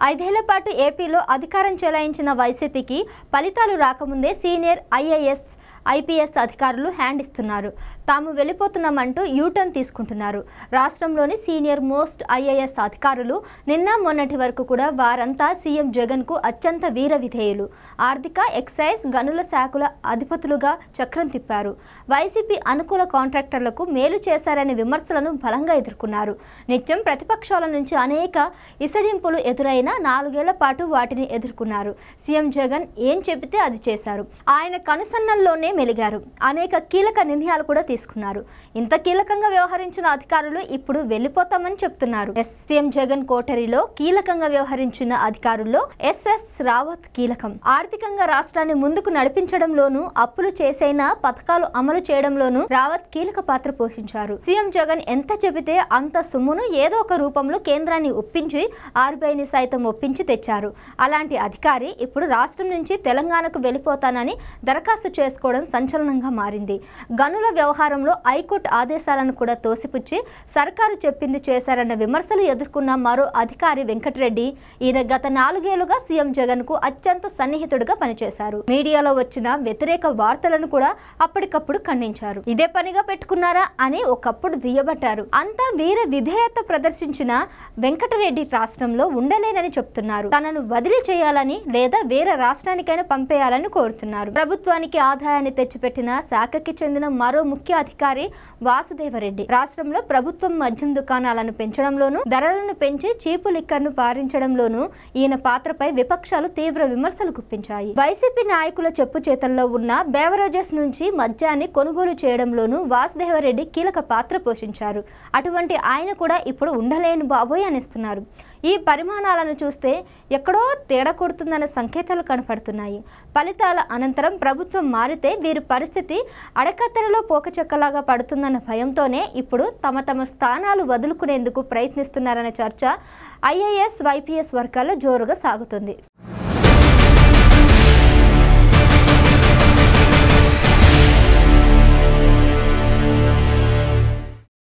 ఐదేళ్ల పాటు ఏపీలో అధికారం చెలాయించిన వైసీపీకి ఫలితాలు రాకముందే సీనియర్ ఐఏఎస్ ఐపీఎస్ అధికారులు హ్యాండ్ ఇస్తున్నారు. తాము వెళ్ళిపోతున్నామంటూ యూటర్న్ తీసుకుంటున్నారు. రాష్ట్రంలోని సీనియర్ మోస్ట్ ఐఏఎస్ అధికారులు నిన్న మొన్నటి వరకు కూడా వారంతా సీఎం జగన్కు అత్యంత వీర విధేయులు. ఆర్థిక, ఎక్సైజ్, గనుల శాఖల అధిపతులుగా చక్రం తిప్పారు. వైసీపీ అనుకూల కాంట్రాక్టర్లకు మేలు చేశారనే విమర్శలను బలంగా ఎదుర్కొన్నారు. నిత్యం ప్రతిపక్షాల నుంచి అనేక ఇసడింపులు ఎదురైన 4 ఏళ్ల పాటు వాటిని ఎదుర్కొన్నారు. సీఎం జగన్ ఏం చెబితే అది చేశారు. ఆయన కనుసన్నల్లోనే మెలిగారు. అనేక కీలక నిర్ణయాలు కూడా తీసుకున్నారు. ఇంత కీలకంగా వ్యవహరించిన అధికారులు ఇప్పుడు వెళ్లిపోతామని చెప్తున్నారు. సీఎం జగన్ కోటరీలో కీలకంగా వ్యవహరించిన అధికారుల్లో ఎస్ఎస్ రావత్ కీలకం. ఆర్థికంగా రాష్ట్రాన్ని ముందుకు నడిపించడంలోనూ, అప్పులు చేసైనా పథకాలు అమలు చేయడంలోనూ రావత్ కీలక పాత్ర పోషించారు. సీఎం జగన్ ఎంత చెబితే అంత సొమ్మును ఏదో ఒక రూపంలో కేంద్రాన్ని ఒప్పించి ఆర్బీఐని సైతం ఒప్పించి తెచ్చారు. అలాంటి అధికారి ఇప్పుడు రాష్ట్రం నుంచి తెలంగాణకు వెళ్ళిపోతానని దరఖాస్తు చేసుకోవడం సంచలనంగా మారింది. గనుల వ్యవహారంలో హైకోర్టు ఆదేశాలను కూడా తోసిపుచ్చి సర్కారు చెప్పింది చేశారన్న విమర్శలు ఎదుర్కొన్న మరో అధికారి వెంకటరెడ్డి. ఈయన గత 4 ఏళ్లుగా సీఎం జగన్ కు అత్యంత సన్నిహితుడిగా పనిచేశారు. మీడియాలో వచ్చిన వ్యతిరేక వార్తలను కూడా అప్పటికప్పుడు ఖండించారు. ఇదే పనిగా పెట్టుకున్నారా అని ఒకప్పుడు దుయ్యబట్టారు. అంతా వీర విధేయత ప్రదర్శించిన వెంకటరెడ్డి రాష్ట్రంలో ఉండలేనని చెప్తున్నారు. తనను బదిలీ చేయాలని లేదా వేరే రాష్ట్రానికైనా పంపేయాలని కోరుతున్నారు. ప్రభుత్వానికి ఆదాయాన్ని తెచ్చిపెట్టిన శాఖకి చెందిన మరో ముఖ్య అధికారి వాసుదేవరెడ్డి. రాష్ట్రంలో ప్రభుత్వం మద్యం దుకాణాలను పెంచడంలోనూ, ధరలను పెంచి చీపు లిక్కర్ను పారించడంలోనూ ఈయన పాత్రపై విపక్షాలు తీవ్ర విమర్శలు గుప్పించాయి. వైసీపీ నాయకుల చెప్పు చేతల్లో ఉన్న బేవరేజెస్ నుంచి మద్యాన్ని కొనుగోలు చేయడంలోనూ వాసుదేవరెడ్డి కీలక పాత్ర పోషించారు. అటువంటి ఆయన కూడా ఇప్పుడు ఉండలేని బాబోయ్ అనిస్తున్నారు. ఈ పరిమాణాలను చూస్తే ఎక్కడో తేడా కొడుతుందన్న సంకేతాలు కనపడుతున్నాయి. ఫలితాల అనంతరం ప్రభుత్వం మారితే వీరి పరిస్థితి అడకత్తెరలో పోకచెక్కలాగా పడుతుందన్న భయంతోనే ఇప్పుడు తమ స్థానాలు వదులుకునేందుకు ప్రయత్నిస్తున్నారనే చర్చ ఐఏఎస్, వైపీఎస్ వర్గాల్లో జోరుగా సాగుతుంది.